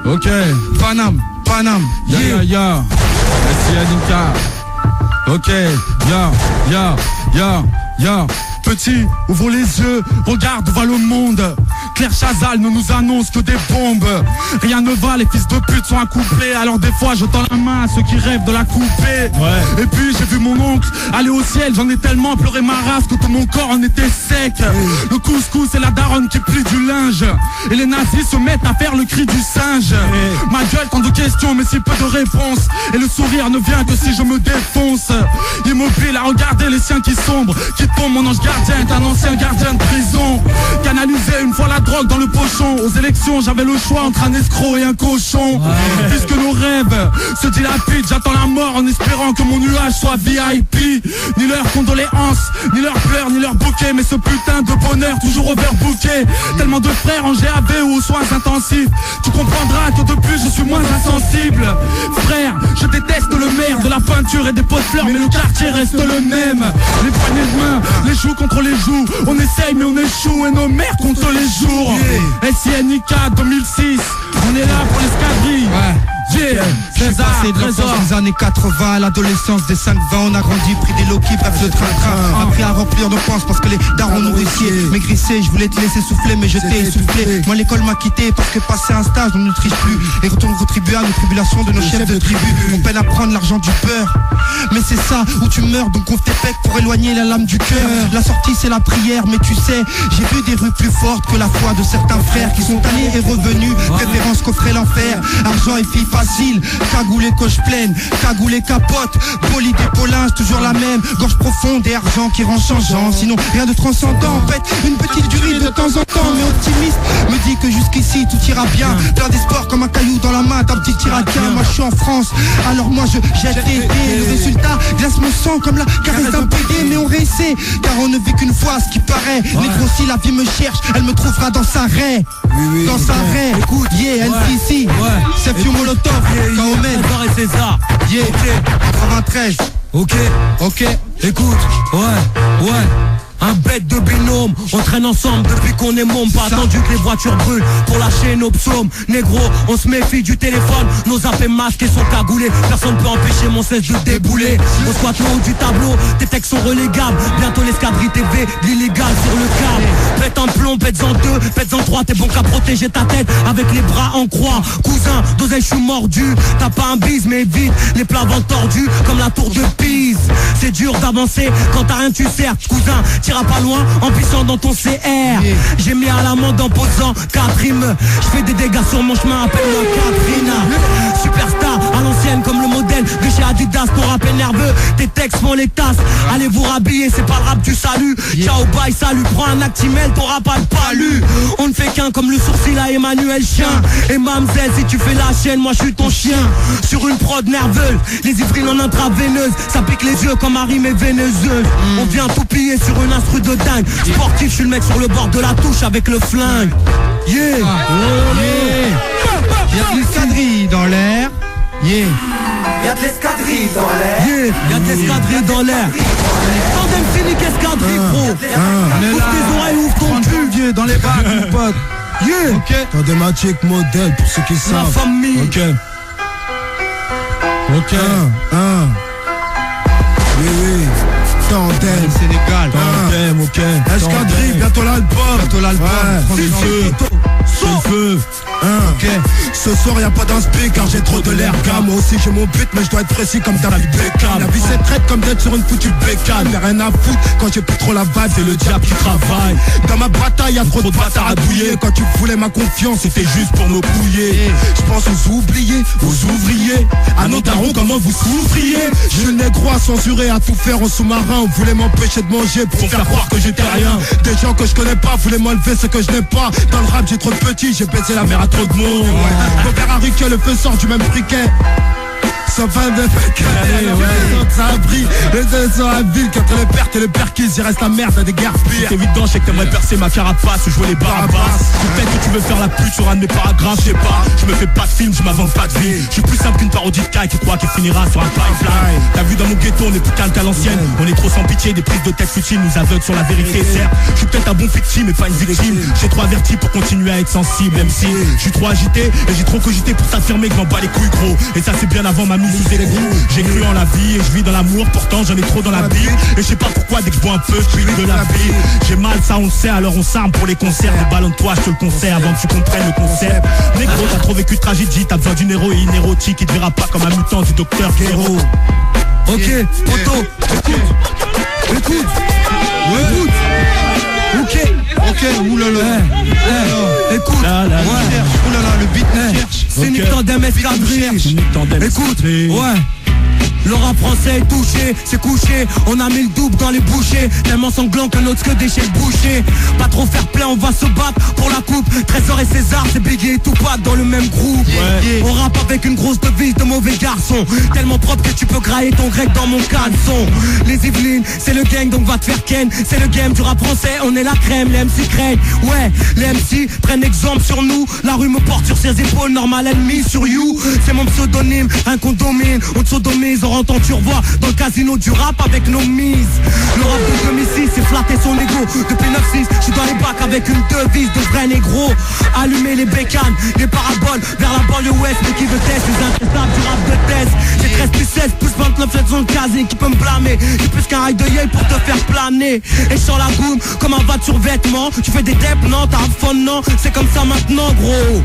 Ok. Paname, Ya. SINK. Ok. Ya. Petit, ouvre les yeux, regarde où va le monde. Claire Chazal ne nous annonce que des bombes. Rien ne va, les fils de pute sont accouplés. Alors des fois je tends la main à ceux qui rêvent de la couper. Ouais. Et puis j'ai vu mon oncle aller au ciel. J'en ai tellement pleuré ma race que tout mon corps en était sec. Le couscous et la daronne qui plie du linge. Et les nazis se mettent à faire le cri du singe. Ma gueule, tant de questions mais si peu de réponses. Et le sourire ne vient que si je me défonce. Immobile à regarder les siens qui sombrent, qui tombent. Mon ange gardien est un ancien gardien de prison. Canalisé une fois la drogue dans le pochon. Aux élections j'avais le choix entre un escroc et un cochon. Puisque nos rêves se dilapident, j'attends la mort en espérant que mon nuage soit VIP. Ni leurs condoléances, ni leurs pleurs, ni leurs bouquets. Mais ce putain de bonheur toujours overbooké. Tellement de frères en GAV ou aux soins intensifs. Tu comprendras que depuis je suis moins insensible. Frère, je déteste le maire de la peinture et des pots de fleurs, mais le quartier reste le même. Les poignées de main, les joues contre les joues. On essaye mais on échoue et nos mères contre les jours. SINK 2006, on est là pour l'escadrille. Je suis passé de l'enfance des années 80 à l'adolescence des 5-20. On a grandi, pris des low-key, bref le train-train. Appris à remplir nos penses parce que les darons nourriciers maigrissés. Je voulais te laisser souffler mais je t'ai essoufflé. Moi l'école m'a quitté parce que passer un stage on ne triche plus. Et retourne retribuer à nos tribulations de nos chefs de tribu. On peine à prendre l'argent du peur, mais c'est ça où tu meurs. Donc on tes pecs pour éloigner la lame du cœur. La sortie c'est la prière, mais tu sais, j'ai vu des rues plus fortes que la foi de certains frères qui sont allés et revenus. Préférence qu'offrait l'enfer, argent et filles facile. Cagoulé coche pleine, cagoulé capote. Bolide et Paulin, toujours la même. Gorge profonde et argent qui rend changeant. Sinon rien de transcendant, en fait une petite durée de temps en temps. Mais optimiste me dit que jusqu'ici tout ira bien. Plein d'espoir comme un caillou dans la main d'un petit Irakien. Moi je suis en France, alors moi je jette des dés. Le résultat glace mon sang comme la caresse d'un PD. Mais on réessaie, car on ne vit qu'une fois ce qui paraît. Négro si la vie me cherche, elle me trouvera dans sa raie. Dans sa raie, écoute, NCC, c'est Fio Molotov, Kaomen, César, 93. Ok, écoute, ouais. Un bête de binôme, on traîne ensemble depuis qu'on est môme. Pas attendu que les voitures brûlent pour lâcher nos psaumes. Négro, on se méfie du téléphone. Nos appels masqués sont cagoulés. Personne peut empêcher mon cesse de débouler. On squatte le haut du tableau, tes textes sont relégables. Bientôt l'escadrille TV, l'illégal sur le câble. Pète un plomb, pète en deux, pète en trois. T'es bon qu'à protéger ta tête avec les bras en croix. Cousin, d'oseille je suis mordu. T'as pas un bise mais vite, les plats vont tordus comme la tour de Pise. C'est dur d'avancer quand t'as rien tu sers. Cousin, t'iras pas loin en pissant dans ton CR. J'ai mis à l'amende en posant 4 rimes. Je fais des dégâts sur mon chemin, appelle-moi Katrina. Superstar à l'ancienne comme le modèle de chez Adidas. Ton rap est nerveux, tes textes font les tasses. Allez vous rhabiller, c'est pas le rap du salut. Ciao bye salut, prends un Actimel, ton rap a le palu. On ne fait qu'un comme le sourcil à Emmanuel Chien. Et Mamzelle si tu fais la chaîne, moi je suis ton chien. Sur une prod nerveuse, les ivrines en intraveineuse. Ça pique les yeux comme Harry mais veineuse. On vient tout piller sur une instru de dingue. Sportif, je suis le mec sur le bord de la touche avec le flingue. Y'a de l'escadrille dans l'air. Y'a de l'escadrille dans l'air. Y'a de l'escadrille dans l'air. Tandem Cynic escadrille gros. Ouvre tes oreilles, ouvre ton cul. Dans les bacs mon pote. Tandematic modèle pour ceux qui savent. La famille. Ok. Oui. Tandem Sénégal. Tandem, ok. Escadrille, bientôt l'album. C'est le feu. Ok. Ce soir y'a pas d'inspi car j'ai trop de l'air gamme. Moi aussi j'ai mon but mais je dois être précis comme David Beckham. La vie c'est traite comme d'être sur une foutue bécane. Y'a rien à foutre quand j'ai plus trop la vibe, c'est le diable qui travaille. Dans ma bataille y'a trop de bâtards à bouiller. Quand tu voulais ma confiance c'était juste pour me bouiller. Je pense aux oubliés, aux ouvriers, à nos darons comment vous souffriez. Je suis négro à censurer, à tout faire en sous-marin. On voulait m'empêcher de manger pour faire croire que j'étais rien. Des gens que je connais pas voulaient m'enlever ce que je n'ai pas. Dans le rap j'ai trop de petits, j'ai baisé la mère à trop de monde. Mon père a riqué, le feu sort du même briquet. sont fans de fécaner. Ça a pris les deux sont à ville. Qu'entre les pertes et les perquises, il reste la merde à des guerres pires. C'est évident, je sais que t'aimerais percer ma carapace ou jouer les barabas. Peut-être que tu veux faire la pute sur un de mes paragraphes, je sais pas. Je me fais pas de film, je m'invente pas de vie. Je suis plus simple qu'une parodie de Kai qui croit qu'il finira sur un pipeline. T'as vu dans mon ghetto, on est plus calme qu'à l'ancienne. On est trop sans pitié, des prises de tête futiles nous aveuglent sur la vérité. Certes, je suis peut-être un bon victime mais pas une victime. J'ai trop averti pour continuer à être sensible. Même si je suis trop agité et j'ai trop cogité pour t'affirmer que je m'en bats les couilles gros. Et ça c'est bien avant ma mise sous écoute. J'ai cru en la vie et je vis dans l'amour. Pourtant j'en ai trop dans la bille. Et je sais pas pourquoi dès que je bois un peu je suis de la vie. J'ai mal ça on le sait alors on s'arme pour les concerts. Des ballons de toi je te le conserve avant que tu comprennes le concept. Négro t'as trop vécu de tragédie. T'as besoin d'une héroïne érotique qui te verra pas comme un mutant du docteur Guéraud. Ok, Otto, écoute. Ok, oulala. Écoute, oulala, le beat me cherche. C'est Nick Tandem Escadrille. Écoute, ouais. Le rap français est touché, c'est couché. On a mis le double dans les bouchées. Tellement sanglant que l'autre que déchet le boucher. Pas trop fair play, on va se battre pour la coupe. Trésor et César, c'est Biggie et Tupac dans le même groupe. On rappe avec une grosse devise de mauvais garçon. Tellement propre que tu peux grailler ton grec dans mon caleçon. Les Yvelines, c'est le gang donc va te faire ken. C'est le game du rap français, on est la crème. Les MC craignent, ouais, les MC prennent exemple sur nous. La rue me porte sur ses épaules, normal ennemi sur you. C'est mon pseudonyme, un qu'on domine. On te sodomise, on rentre en turvois dans le casino du rap avec nos mises. Le rap de 2006 c'est flatter son ego. Depuis 9-6 je suis dans les bacs avec une devise de vrai négro. Allumer les bécanes, les paraboles vers la banlieue ouest. Mais qui veut tester les intraitables du rap de thèse. J'ai 13 plus 16 plus 29 7 sont casés. Qui peut me blâmer? J'ai plus qu'un rail de Yale pour te faire planer. Et sur la goum comme un va de survêtement. Tu fais des dèpes, non t'as un fond, non. C'est comme ça maintenant gros.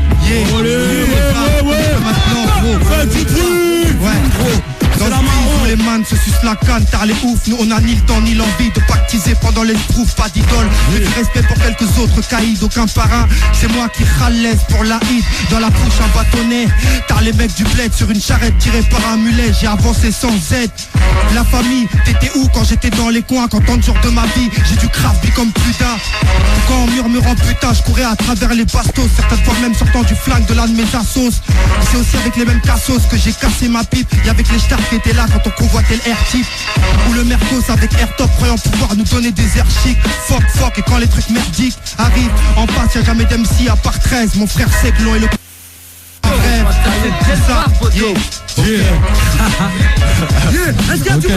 Maintenant gros. Ouais gros. Dans le pays où les man se sucent la canne, car les ouf, nous on a ni le temps ni l'envie de pactiser pendant les trouves, pas d'idole. Mais du respect pour quelques autres caïds, aucun parrain. C'est moi qui ralaise pour la hit, dans la bouche un bâtonnet. Car les mecs du bled sur une charrette tirée par un mulet, j'ai avancé sans aide. La famille, t'étais où quand j'étais dans les coins, quand tant de jours de ma vie, j'ai dû crafter comme putain. Quand en murmurant putain, je courais à travers les bastos, certaines fois même sortant du flingue de l'un de mes assos. C'est aussi avec les mêmes cassos que j'ai cassé ma pipe, et avec les stars qui étaient là quand on convoitait le R-Type. Ou le Mercos avec Airtop croyant pouvoir nous donner des airs chics. Fuck, et quand les trucs merdiques arrivent, en face y'a jamais d'MC à part 13. Mon frère sait que l'on est le c'est ça. Est-ce que tu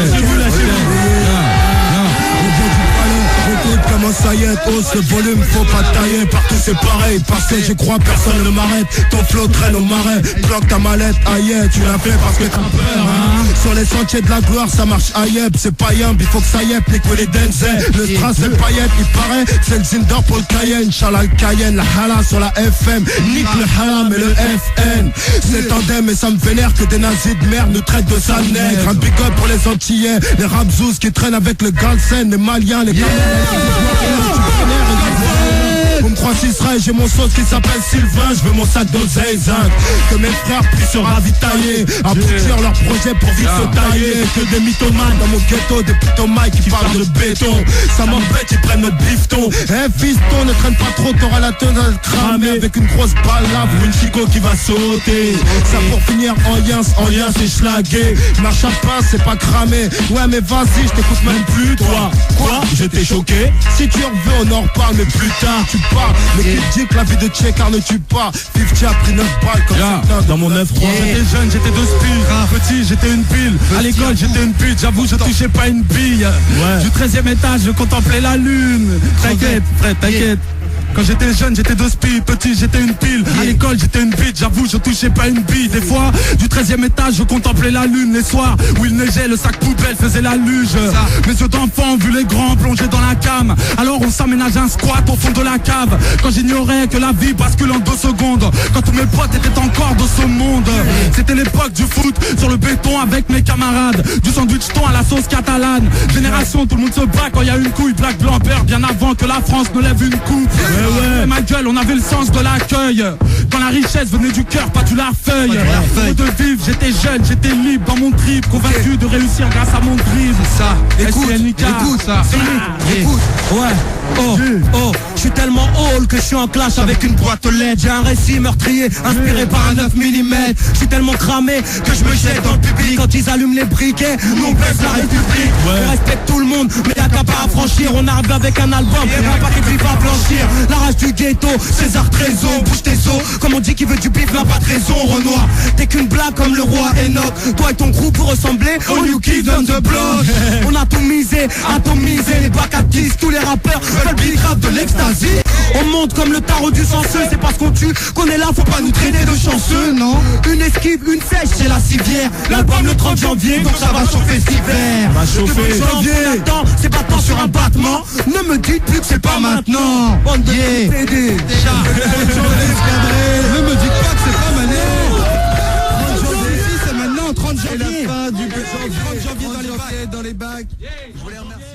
écoute comment ça y est, hausse le volume, faut pas tailler. Partout c'est pareil, parce que j'y crois, personne ne m'arrête. Ton flow traîne au marais, bloque ta mallette, aïe, tu l'as fait parce que t'as peur, hein. Sur les sentiers de la gloire, ça marche aïe, c'est pas yamb, il faut que ça y est, nique les denzel. Le strass, c'est paillette, il paraît, c'est le Zinder pour le Cayenne. Inch'Allah le Cayenne, la hala sur la FM, nique le halam et le FN. C'est tandem et ça me vénère que des nazis de merde nous traitent de sale nègre. Un big up pour les Antillais, les rapzous qui traînent avec le Galsen, les Maliens, les on me croit Israël, j'ai mon sauce qui s'appelle Sylvain. Je veux mon sac d'oseille zinc, que mes frères puissent se ravitailler, aboutir leur projet pour vite se tailler. Que des mythomanes dans mon ghetto, des putomailles qui parlent de béton. Ça m'embête, ils prennent notre bifton. Fiston, ne traîne pas trop, t'auras la tonne cramée avec une grosse balle là pour une chico qui va sauter. Ça pour finir en yens c'est schlagué. Marche à pain, c'est pas cramé. Ouais mais vas-y, je t'écoute même plus toi. Quoi? Je t'ai choqué? Si tu en veux, on en reparle mais plus tard. Tu parles, mais qui dit que la vie de Tchekar ne tue pas. 50 a pris 9 balles comme ça dans mon 9-3. J'étais jeune, j'étais deux spies. Petit, j'étais une pile. À l'école, j'étais une pute. J'avoue, je touchais pas une bille. Du 13e étage, je contemplais la lune. T'inquiète, frère, t'inquiète. Quand j'étais jeune, j'étais deux spies, petit, j'étais une pile. À l'école, j'étais une bite, j'avoue, je touchais pas une bille. Des fois, du 13e étage, je contemplais la lune. Les soirs où il neigeait, le sac poubelle faisait la luge. Mes yeux d'enfant, vu les grands plongés dans la cam. Alors on s'aménageait un squat au fond de la cave. Quand j'ignorais que la vie bascule en 2 secondes. Quand tous mes potes étaient encore de ce monde. C'était l'époque du foot, sur le béton avec mes camarades. Du sandwich thon à la sauce catalane. Génération, tout le monde se bat quand il y a une couille. Black, blanc, beurre, bien avant que la France ne lève une coupe. Ouais. Ma gueule, on avait le sens de l'accueil. Quand la richesse venait du cœur, pas du larfeuille. Heureux de vivre, j'étais jeune, j'étais libre dans mon trip. Convaincu de réussir grâce à mon dribble. Ça, écoute, écoute, ça. écoute, ouais. Je suis tellement haut que je suis en clash avec une boîte aux lettres. J'ai un récit meurtrier inspiré par un 9 mm. Je suis tellement cramé que je me jette dans le public. Quand ils allument les briquets, nous on baisse la République. On respecte tout le monde, mais y'a qu'à pas à franchir. On arrive avec un album, un paquet de vif à blanchir. La rage du ghetto, César Trésor, bouge tes os. Comme on dit qui veut du bif n'a pas de raison. Renoir, t'es qu'une blague comme le roi Enoch. Toi et ton groupe vous ressemblez au New Kids on the Block. On a tout misé, atomisé, les bacs à 10. Tous les rappeurs veulent big rap de l'ecstasy. On monte comme le tarot du censeux. C'est parce qu'on tue qu'on est là, faut pas nous traîner de chanceux, non. Une esquive, une sèche, c'est la civière. L'album le 30 janvier, donc ça va chauffer cet hiver. Va chauffer janvier. C'est pas tant sur un battement. Ne me dites plus que c'est pas maintenant. Bande de CD. Déjà. Ne me dites pas que c'est pas maintenant. 30 janvier, c'est maintenant, 30 janvier. Et la fin du 30 janvier dans les bacs. Je voulais remercier